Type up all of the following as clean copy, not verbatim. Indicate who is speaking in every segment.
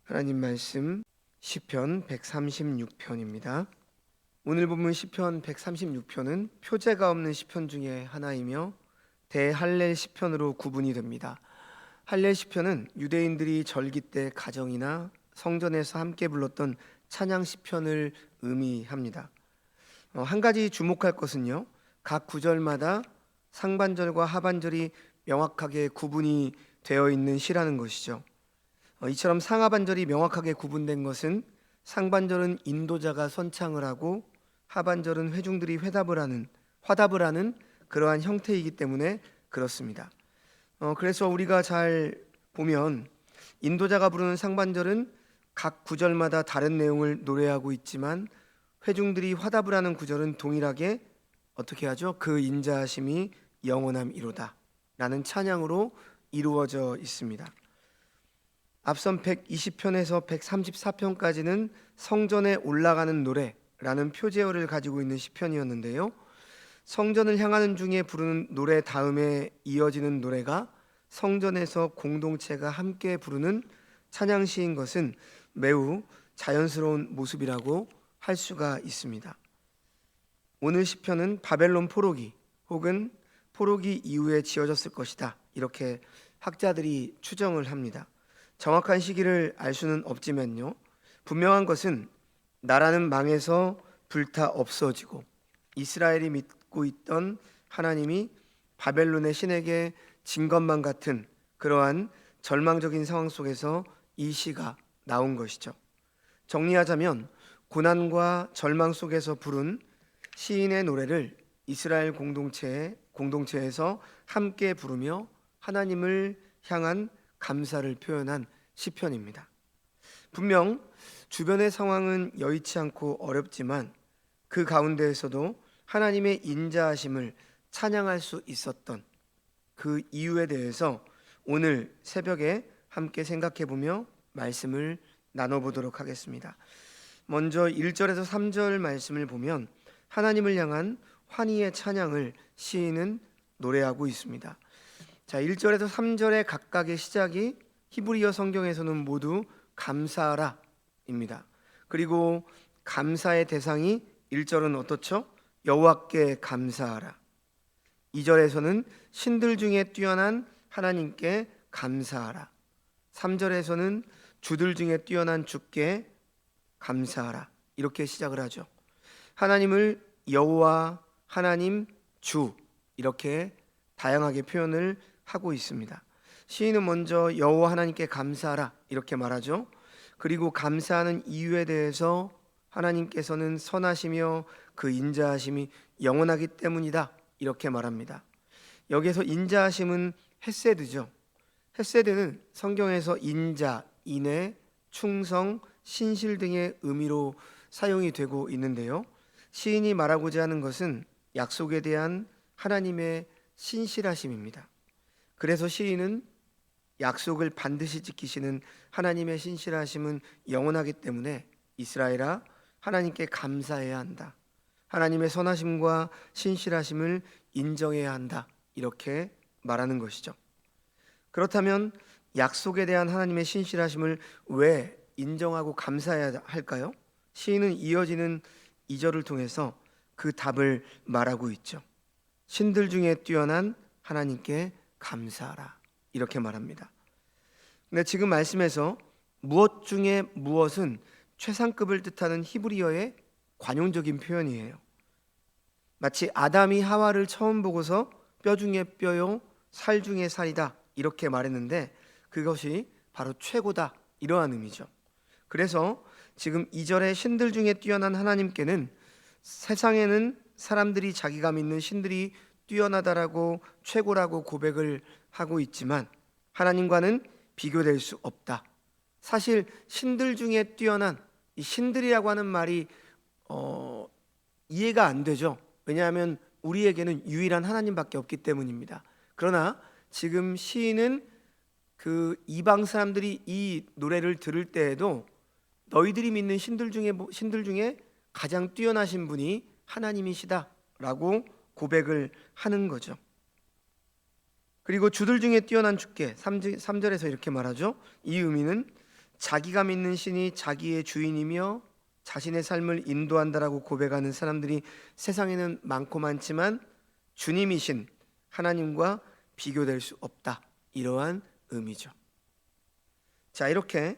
Speaker 1: 하나님 말씀 시편 136편입니다. 오늘 본문 시편 136편은 표제가 없는 시편 중에 하나이며 대할렐 시편으로 구분이 됩니다. 할렐 시편은 유대인들이 절기 때 가정이나 성전에서 함께 불렀던 찬양 시편을 의미합니다. 한 가지 주목할 것은요, 각 구절마다 상반절과 하반절이 명확하게 구분이 되어 있는 시라는 것이죠. 이처럼 상하반절이 명확하게 구분된 것은 상반절은 인도자가 선창을 하고 하반절은 회중들이 화답을 하는 그러한 형태이기 때문에 그렇습니다. 그래서 우리가 잘 보면 인도자가 부르는 상반절은 각 구절마다 다른 내용을 노래하고 있지만 회중들이 화답을 하는 구절은 동일하게 어떻게 하죠? 그 인자하심이 영원함이로다 라는 찬양으로 이루어져 있습니다. 앞선 120편에서 134편까지는 성전에 올라가는 노래라는 표제어를 가지고 있는 시편이었는데요. 성전을 향하는 중에 부르는 노래 다음에 이어지는 노래가 성전에서 공동체가 함께 부르는 찬양시인 것은 매우 자연스러운 모습이라고 할 수가 있습니다. 오늘 시편은 바벨론 포로기 혹은 포로기 이후에 지어졌을 것이다, 이렇게 학자들이 추정을 합니다. 정확한 시기를 알 수는 없지만요, 분명한 것은 나라는 망해서 불타 없어지고 이스라엘이 믿고 있던 하나님이 바벨론의 신에게 진 것만 같은 그러한 절망적인 상황 속에서 이 시가 나온 것이죠. 정리하자면 고난과 절망 속에서 부른 시인의 노래를 이스라엘 공동체에서 함께 부르며 하나님을 향한 감사를 표현한 시편입니다. 분명 주변의 상황은 여의치 않고 어렵지만 그 가운데에서도 하나님의 인자하심을 찬양할 수 있었던 그 이유에 대해서 오늘 새벽에 함께 생각해보며 말씀을 나눠보도록 하겠습니다. 먼저 1절에서 3절 말씀을 보면 하나님을 향한 환희의 찬양을 시인은 노래하고 있습니다. 자, 1절에서 3절의 각각의 시작이 히브리어 성경에서는 모두 감사하라 입니다. 그리고 감사의 대상이 1절은 어떻죠? 여호와께 감사하라. 2절에서는 신들 중에 뛰어난 하나님께 감사하라. 3절에서는 주들 중에 뛰어난 주께 감사하라, 이렇게 시작을 하죠. 하나님을 여호와, 하나님, 주 이렇게 다양하게 표현을 하고 있습니다. 시인은 먼저 여호와 하나님께 감사하라 이렇게 말하죠. 그리고 감사하는 이유에 대해서 하나님께서는 선하시며 그 인자하심이 영원하기 때문이다 이렇게 말합니다. 여기에서 인자하심은 헤세드죠. 헤세드는 성경에서 인자, 인애, 충성, 신실 등의 의미로 사용이 되고 있는데요, 시인이 말하고자 하는 것은 약속에 대한 하나님의 신실하심입니다. 그래서 시인은 약속을 반드시 지키시는 하나님의 신실하심은 영원하기 때문에 이스라엘아, 하나님께 감사해야 한다, 하나님의 선하심과 신실하심을 인정해야 한다, 이렇게 말하는 것이죠. 그렇다면 약속에 대한 하나님의 신실하심을 왜 인정하고 감사해야 할까요? 시인은 이어지는 2절을 통해서 그 답을 말하고 있죠. 신들 중에 뛰어난 하나님께 감사하라 이렇게 말합니다. 근데 지금 말씀에서 무엇 중에 무엇은 최상급을 뜻하는 히브리어의 관용적인 표현이에요. 마치 아담이 하와를 처음 보고서 뼈 중에 뼈요 살 중에 살이다 이렇게 말했는데 그것이 바로 최고다, 이러한 의미죠. 그래서 지금 2절에 신들 중에 뛰어난 하나님께는 세상에는 사람들이 자기가 믿는 신들이 뛰어나다라고 최고라고 고백을 하고 있지만 하나님과는 비교될 수 없다. 사실 신들 중에 뛰어난, 이 신들이라고 하는 말이 이해가 안 되죠. 왜냐하면 우리에게는 유일한 하나님밖에 없기 때문입니다. 그러나 지금 시인은 그 이방 사람들이 이 노래를 들을 때에도 너희들이 믿는 신들 중에 가장 뛰어나신 분이 하나님이시다라고 고백을 하는 거죠. 그리고 주들 중에 뛰어난 주께 3절에서 이렇게 말하죠. 이 의미는 자기가 믿는 신이 자기의 주인이며 자신의 삶을 인도한다라고 고백하는 사람들이 세상에는 많고 많지만 주님이신 하나님과 비교될 수 없다. 이러한 의미죠. 자, 이렇게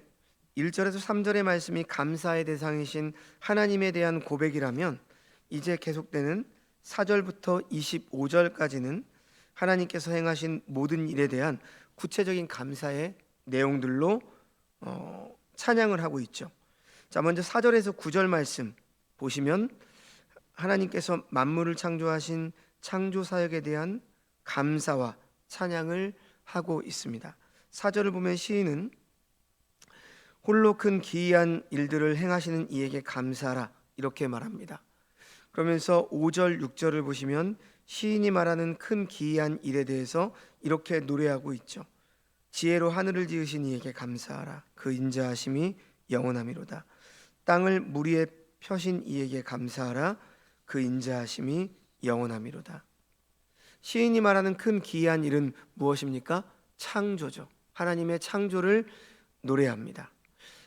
Speaker 1: 1절에서 3절의 말씀이 감사의 대상이신 하나님에 대한 고백이라면 이제 계속되는 4절부터 25절까지는 하나님께서 행하신 모든 일에 대한 구체적인 감사의 내용들로 찬양을 하고 있죠. 자, 먼저 4절에서 9절 말씀 보시면 하나님께서 만물을 창조하신 창조 사역에 대한 감사와 찬양을 하고 있습니다. 4절을 보면 시인은 홀로 큰 기이한 일들을 행하시는 이에게 감사하라 이렇게 말합니다. 그러면서 5절, 6절을 보시면 시인이 말하는 큰 기이한 일에 대해서 이렇게 노래하고 있죠. 지혜로 하늘을 지으신 이에게 감사하라. 그 인자하심이 영원함이로다. 땅을 물 위에 펴신 이에게 감사하라. 그 인자하심이 영원함이로다. 시인이 말하는 큰 기이한 일은 무엇입니까? 창조죠. 하나님의 창조를 노래합니다.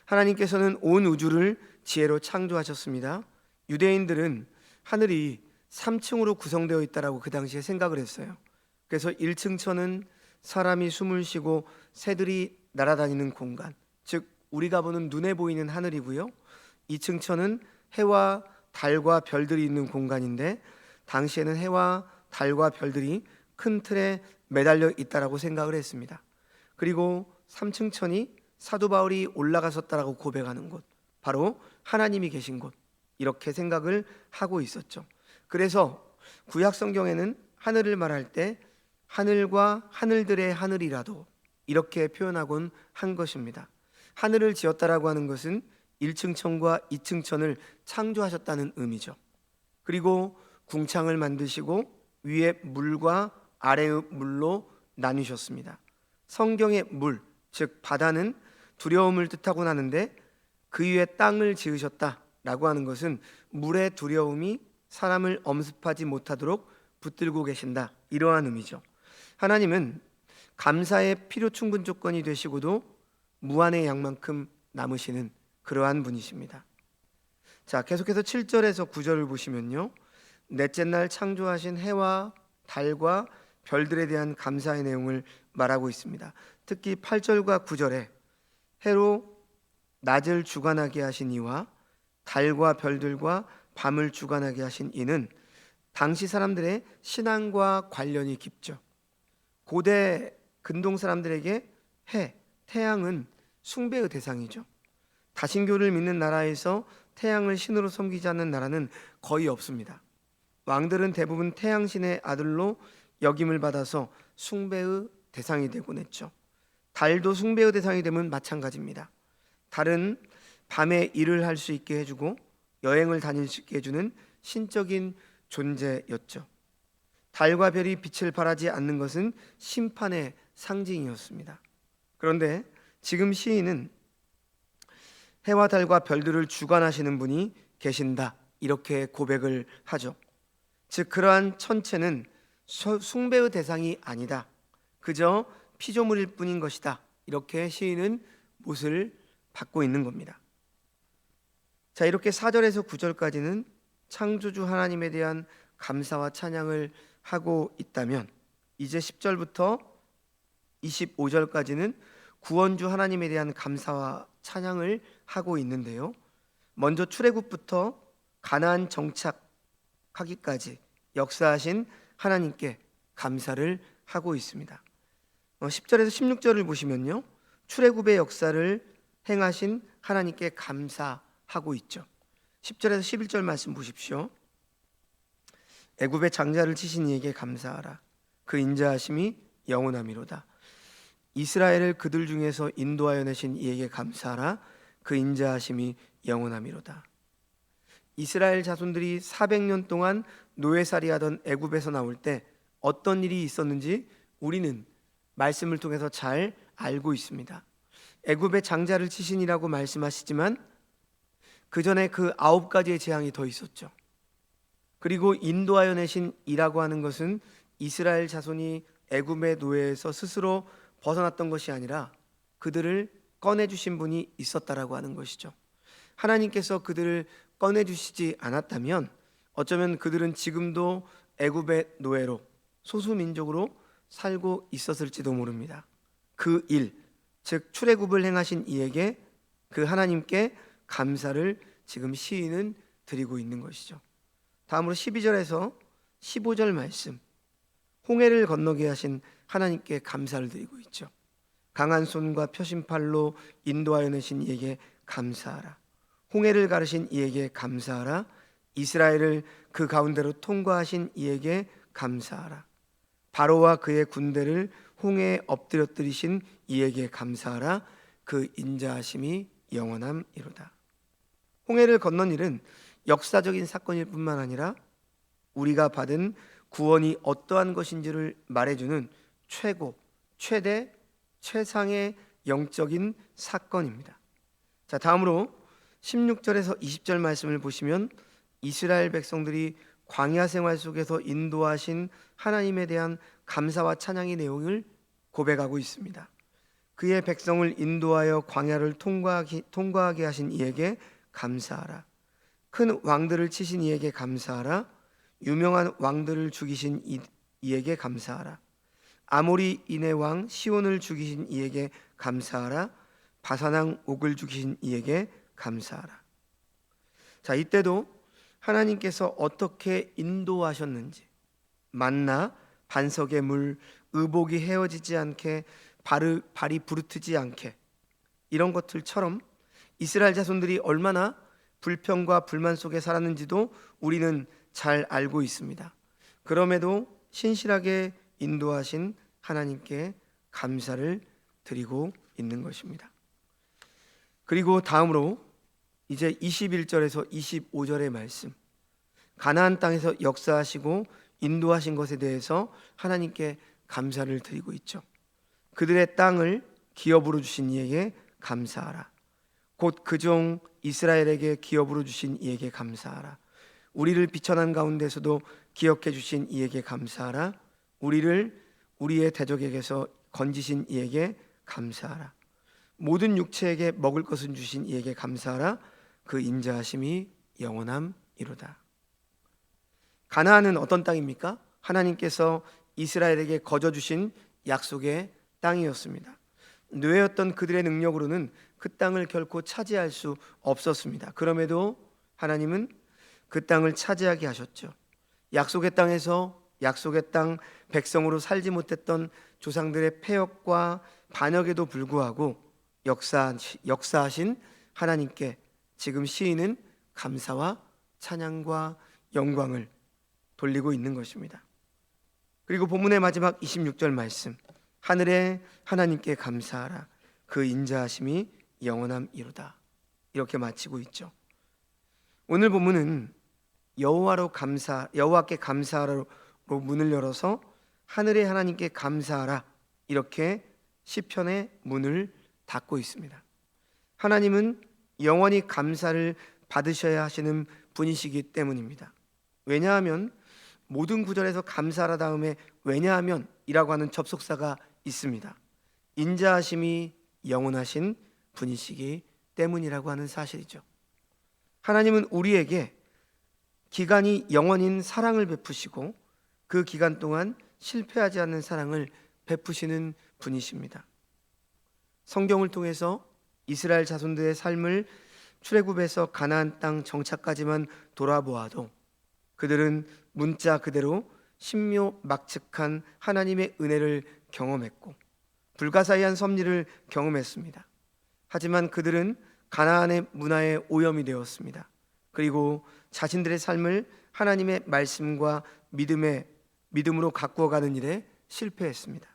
Speaker 1: 하나님께서는 온 우주를 지혜로 창조하셨습니다. 유대인들은 하늘이 3층으로 구성되어 있다라고 그 당시에 생각을 했어요. 그래서 1층 천은 사람이 숨을 쉬고 새들이 날아다니는 공간, 즉 우리가 보는 눈에 보이는 하늘이고요. 2층 천은 해와 달과 별들이 있는 공간인데 당시에는 해와 달과 별들이 큰 틀에 매달려 있다라고 생각을 했습니다. 그리고 3층 천이 사도 바울이 올라가셨다라고 고백하는 곳, 바로 하나님이 계신 곳, 이렇게 생각을 하고 있었죠. 그래서 구약 성경에는 하늘을 말할 때 하늘과 하늘들의 하늘이라도 이렇게 표현하곤 한 것입니다. 하늘을 지었다라고 하는 것은 1층 천과 2층 천을 창조하셨다는 의미죠. 그리고 궁창을 만드시고 위에 물과 아래의 물로 나누셨습니다. 성경의 물, 즉 바다는 두려움을 뜻하곤 하는데 그 위에 땅을 지으셨다라고 하는 것은 물의 두려움이 사람을 엄습하지 못하도록 붙들고 계신다, 이러한 의미죠. 하나님은 감사의 필요 충분 조건이 되시고도 무한의 양만큼 남으시는 그러한 분이십니다. 자, 계속해서 7절에서 9절을 보시면요, 넷째 날 창조하신 해와 달과 별들에 대한 감사의 내용을 말하고 있습니다. 특히 8절과 9절에 해로 낮을 주관하게 하신 이와 달과 별들과 밤을 주관하게 하신 이는 당시 사람들의 신앙과 관련이 깊죠. 고대 근동 사람들에게 해, 태양은 숭배의 대상이죠. 다신교를 믿는 나라에서 태양을 신으로 섬기지 않는 나라는 거의 없습니다. 왕들은 대부분 태양신의 아들로 역임을 받아서 숭배의 대상이 되곤 했죠. 달도 숭배의 대상이 되면 마찬가지입니다. 달은 밤에 일을 할 수 있게 해주고 여행을 다닐 수 있게 해주는 신적인 존재였죠. 달과 별이 빛을 발하지 않는 것은 심판의 상징이었습니다. 그런데 지금 시인은 해와 달과 별들을 주관하시는 분이 계신다, 이렇게 고백을 하죠. 즉 그러한 천체는 숭배의 대상이 아니다, 그저 피조물일 뿐인 것이다, 이렇게 시인은 못을 받고 있는 겁니다. 자, 이렇게 4절에서 9절까지는 창조주 하나님에 대한 감사와 찬양을 하고 있다면 이제 10절부터 25절까지는 구원주 하나님에 대한 감사와 찬양을 하고 있는데요, 먼저 출애굽부터 가나안 정착하기까지 역사하신 하나님께 감사를 하고 있습니다. 10절에서 16절을 보시면요, 출애굽의 역사를 행하신 하나님께 감사하고 있죠. 10절에서 11절 말씀 보십시오. 애굽의 장자를 치신 이에게 감사하라. 그 인자하심이 영원함이로다. 이스라엘을 그들 중에서 인도하여 내신 이에게 감사하라. 그 인자하심이 영원함이로다. 이스라엘 자손들이 400년 동안 노예살이하던 애굽에서 나올 때 어떤 일이 있었는지 우리는 말씀을 통해서 잘 알고 있습니다. 애굽의 장자를 치신이라고 말씀하시지만 그 전에 그 9가지의 재앙이 더 있었죠. 그리고 인도하여 내신 이라고 하는 것은 이스라엘 자손이 애굽의 노예에서 스스로 벗어났던 것이 아니라 그들을 꺼내 주신 분이 있었다라고 하는 것이죠. 하나님께서 그들을 꺼내 주시지 않았다면 어쩌면 그들은 지금도 애굽의 노예로 소수 민족으로 살고 있었을지도 모릅니다. 그 일, 즉 출애굽을 행하신 이에게 그 하나님께 감사를 지금 시인은 드리고 있는 것이죠. 다음으로 12절에서 15절 말씀, 홍해를 건너게 하신 하나님께 감사를 드리고 있죠. 강한 손과 표심팔로 인도하여 내신 이에게 감사하라. 홍해를 가르신 이에게 감사하라. 이스라엘을 그 가운데로 통과하신 이에게 감사하라. 바로와 그의 군대를 홍해에 엎드려뜨리신 이에게 감사하라. 그 인자하심이 영원함이로다. 홍해를 건넌 일은 역사적인 사건일 뿐만 아니라 우리가 받은 구원이 어떠한 것인지를 말해주는 최고, 최대, 최상의 영적인 사건입니다. 자, 다음으로 16절에서 20절 말씀을 보시면 이스라엘 백성들이 광야 생활 속에서 인도하신 하나님에 대한 감사와 찬양의 내용을 고백하고 있습니다. 그의 백성을 인도하여 광야를 통과하게 하신 이에게 감사하라. 큰 왕들을 치신 이에게 감사하라. 유명한 왕들을 죽이신 이에게 감사하라. 아모리인의 왕 시온을 죽이신 이에게 감사하라. 바산왕 옥을 죽이신 이에게 감사하라. 자, 이때도 하나님께서 어떻게 인도하셨는지, 만나, 반석의 물, 의복이 헤어지지 않게, 발이 부르트지 않게, 이런 것들처럼 이스라엘 자손들이 얼마나 불평과 불만 속에 살았는지도 우리는 잘 알고 있습니다. 그럼에도 신실하게 인도하신 하나님께 감사를 드리고 있는 것입니다. 그리고 다음으로 이제 21절에서 25절의 말씀, 가나안 땅에서 역사하시고 인도하신 것에 대해서 하나님께 감사를 드리고 있죠. 그들의 땅을 기업으로 주신 이에게 감사하라. 곧 그 종 이스라엘에게 기업으로 주신 이에게 감사하라. 우리를 비천한 가운데서도 기억해 주신 이에게 감사하라. 우리를 우리의 대적에게서 건지신 이에게 감사하라. 모든 육체에게 먹을 것을 주신 이에게 감사하라. 그 인자하심이 영원함이로다. 가나안은 어떤 땅입니까? 하나님께서 이스라엘에게 거저 주신 약속의 땅이었습니다. 뇌였던 그들의 능력으로는 그 땅을 결코 차지할 수 없었습니다. 그럼에도 하나님은 그 땅을 차지하게 하셨죠. 약속의 땅에서 약속의 땅 백성으로 살지 못했던 조상들의 패역과 반역에도 불구하고 역사하신 하나님께 지금 시인은 감사와 찬양과 영광을 돌리고 있는 것입니다. 그리고 본문의 마지막 26절 말씀, 하늘의 하나님께 감사하라. 그 인자하심이 영원함이로다. 이렇게 마치고 있죠. 오늘 본문은 여호와께 감사하라로 문을 열어서 하늘의 하나님께 감사하라, 이렇게 시편의 문을 닫고 있습니다. 하나님은 영원히 감사를 받으셔야 하시는 분이시기 때문입니다. 왜냐하면 모든 구절에서 감사하라 다음에 왜냐하면 이라고 하는 접속사가 있습니다. 인자하심이 영원하신 분이시기 때문이라고 하는 사실이죠. 하나님은 우리에게 기간이 영원인 사랑을 베푸시고 그 기간 동안 실패하지 않는 사랑을 베푸시는 분이십니다. 성경을 통해서 이스라엘 자손들의 삶을 출애굽에서 가나안 땅 정착까지만 돌아보아도 그들은 문자 그대로 신묘막측한 하나님의 은혜를 경험했고 불가사의한 섭리를 경험했습니다. 하지만 그들은 가나안의 문화에 오염이 되었습니다. 그리고 자신들의 삶을 하나님의 말씀과 믿음으로 가꾸어가는 일에 실패했습니다.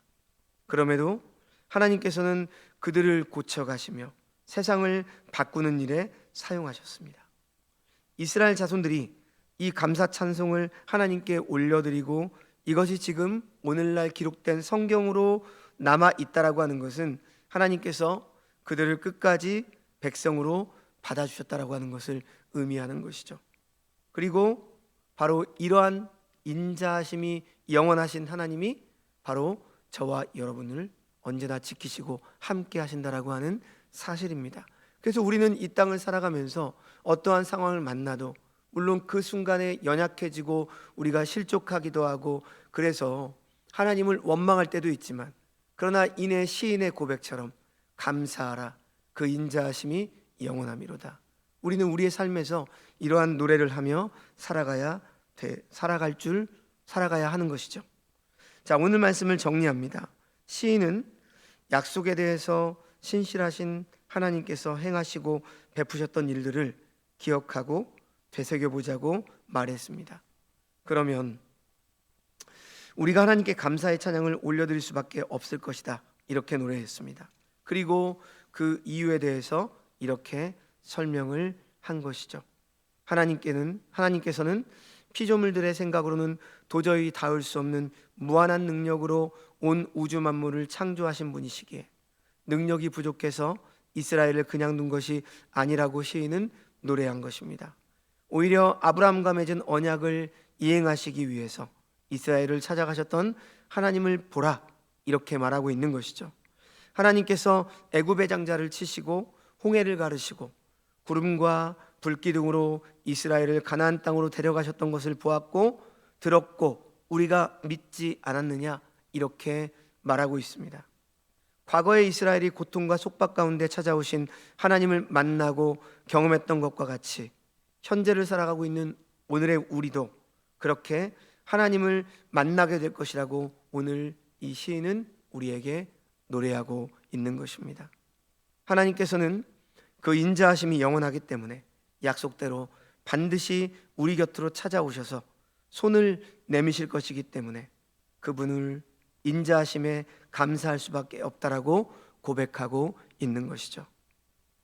Speaker 1: 그럼에도 하나님께서는 그들을 고쳐가시며 세상을 바꾸는 일에 사용하셨습니다. 이스라엘 자손들이 이 감사 찬송을 하나님께 올려드리고 이것이 지금 오늘날 기록된 성경으로 남아 있다라고 하는 것은 하나님께서 그들을 끝까지 백성으로 받아주셨다라고 하는 것을 의미하는 것이죠. 그리고 바로 이러한 인자하심이 영원하신 하나님이 바로 저와 여러분을 언제나 지키시고 함께 하신다라고 하는 사실입니다. 그래서 우리는 이 땅을 살아가면서 어떠한 상황을 만나도 물론 그 순간에 연약해지고 우리가 실족하기도 하고 그래서 하나님을 원망할 때도 있지만 그러나 이내 시인의 고백처럼 감사하라 그 인자하심이 영원함이로다. 우리는 우리의 삶에서 이러한 노래를 하며 살아가야 하는 것이죠. 자, 오늘 말씀을 정리합니다. 시인은 약속에 대해서 신실하신 하나님께서 행하시고 베푸셨던 일들을 기억하고 되새겨보자고 말했습니다. 그러면 우리가 하나님께 감사의 찬양을 올려드릴 수밖에 없을 것이다, 이렇게 노래했습니다. 그리고 그 이유에 대해서 이렇게 설명을 한 것이죠. 하나님께서는 피조물들의 생각으로는 도저히 닿을 수 없는 무한한 능력으로 온 우주 만물을 창조하신 분이시기에 능력이 부족해서 이스라엘을 그냥 둔 것이 아니라고 시인은 노래한 것입니다. 오히려 아브라함과 맺은 언약을 이행하시기 위해서 이스라엘을 찾아가셨던 하나님을 보라, 이렇게 말하고 있는 것이죠. 하나님께서 애굽의 장자를 치시고 홍해를 가르시고 구름과 불기둥으로 이스라엘을 가나안 땅으로 데려가셨던 것을 보았고 들었고 우리가 믿지 않았느냐, 이렇게 말하고 있습니다. 과거에 이스라엘이 고통과 속박 가운데 찾아오신 하나님을 만나고 경험했던 것과 같이 현재를 살아가고 있는 오늘의 우리도 그렇게 하나님을 만나게 될 것이라고 오늘 이 시인은 우리에게 노래하고 있는 것입니다. 하나님께서는 그 인자하심이 영원하기 때문에 약속대로 반드시 우리 곁으로 찾아오셔서 손을 내미실 것이기 때문에 그분을 인자하심에 감사할 수밖에 없다라고 고백하고 있는 것이죠.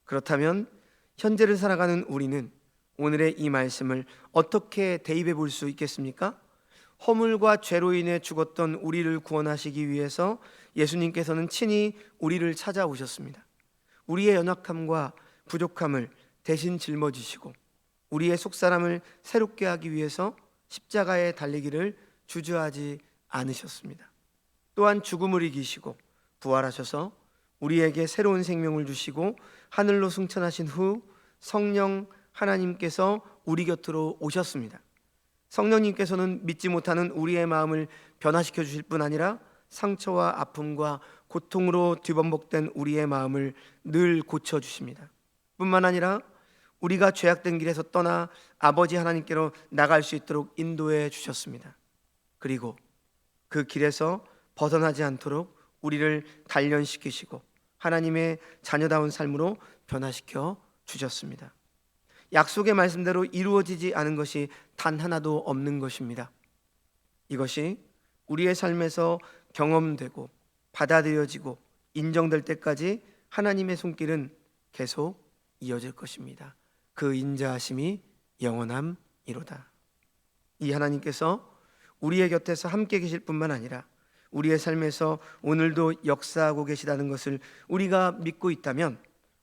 Speaker 1: 그렇다면 현재를 살아가는 우리는 오늘의 이 말씀을 어떻게 대입해 볼 수 있겠습니까? 허물과 죄로 인해 죽었던 우리를 구원하시기 위해서 예수님께서는 친히 우리를 찾아오셨습니다. 우리의 연약함과 부족함을 대신 짊어지시고 우리의 속사람을 새롭게 하기 위해서 십자가에 달리기를 주저하지 않으셨습니다. 또한 죽음을 이기시고 부활하셔서 우리에게 새로운 생명을 주시고 하늘로 승천하신 후 성령 하나님께서 우리 곁으로 오셨습니다. 성령님께서는 믿지 못하는 우리의 마음을 변화시켜 주실 뿐 아니라 상처와 아픔과 고통으로 뒤범벅된 우리의 마음을 늘 고쳐주십니다. 뿐만 아니라 우리가 죄악된 길에서 떠나 아버지 하나님께로 나갈 수 있도록 인도해 주셨습니다. 그리고 그 길에서 벗어나지 않도록 우리를 단련시키시고 하나님의 자녀다운 삶으로 변화시켜 주셨습니다. 약속의 말씀대로 이루어지지 않은 것이 단 하나도 없는 것입니다. 이것이 우리의 삶에서 경험되고 받아들여지고 인정될 때까지 하나님의 손길은 계속 이어질 것입니다. 그 인자하심이 영원함이로다. 이 하나님께서 우리의 곁에서 함께 계실 뿐만 아니라 우리의 삶에서 오늘도 역사하고 계시다는 것을 우리가 믿고 있다면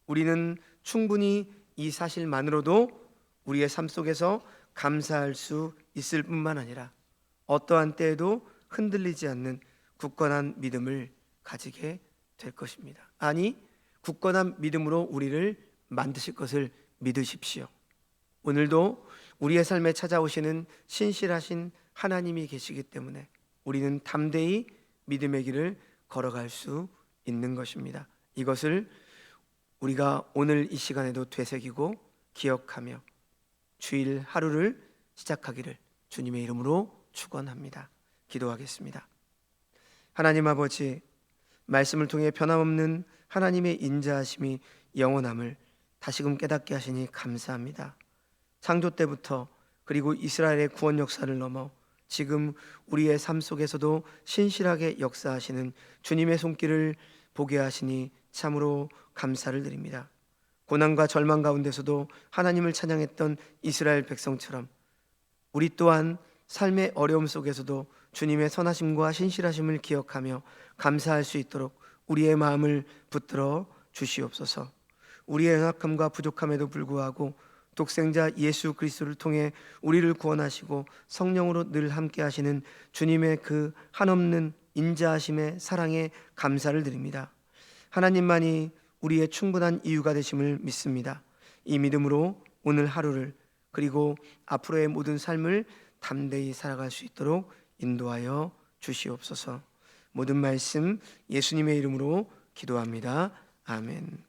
Speaker 1: 우리는 충분히 이 사실만으로도 우리의 삶 속에서 감사할 수 있을 뿐만 아니라 어떠한 때에도 흔들리지 않는 굳건한 믿음을 가지게 될 것입니다. 아니, 굳건한 믿음으로 우리를 만드실 것을 믿으십시오. 오늘도 우리의 삶에 찾아오시는 신실하신 하나님이 계시기 때문에 우리는 담대히 믿음의 길을 걸어갈 수 있는 것입니다. 이것을 우리가 오늘 이 시간에도 되새기고 기억하며 주일 하루를 시작하기를 주님의 이름으로 축원합니다. 기도하겠습니다. 하나님 아버지, 말씀을 통해 변함없는 하나님의 인자하심이 영원함을 다시금 깨닫게 하시니 감사합니다. 창조 때부터 그리고 이스라엘의 구원 역사를 넘어 지금 우리의 삶 속에서도 신실하게 역사하시는 주님의 손길을 보게 하시니 참으로 감사를 드립니다. 고난과 절망 가운데서도 하나님을 찬양했던 이스라엘 백성처럼 우리 또한 삶의 어려움 속에서도 주님의 선하심과 신실하심을 기억하며 감사할 수 있도록 우리의 마음을 붙들어 주시옵소서. 우리의 연약함과 부족함에도 불구하고 독생자 예수 그리스도를 통해 우리를 구원하시고 성령으로 늘 함께 하시는 주님의 그 한없는 인자하심의 사랑에 감사를 드립니다. 하나님만이 우리의 충분한 이유가 되심을 믿습니다. 이 믿음으로 오늘 하루를 그리고 앞으로의 모든 삶을 담대히 살아갈 수 있도록 인도하여 주시옵소서. 모든 말씀 예수님의 이름으로 기도합니다. 아멘.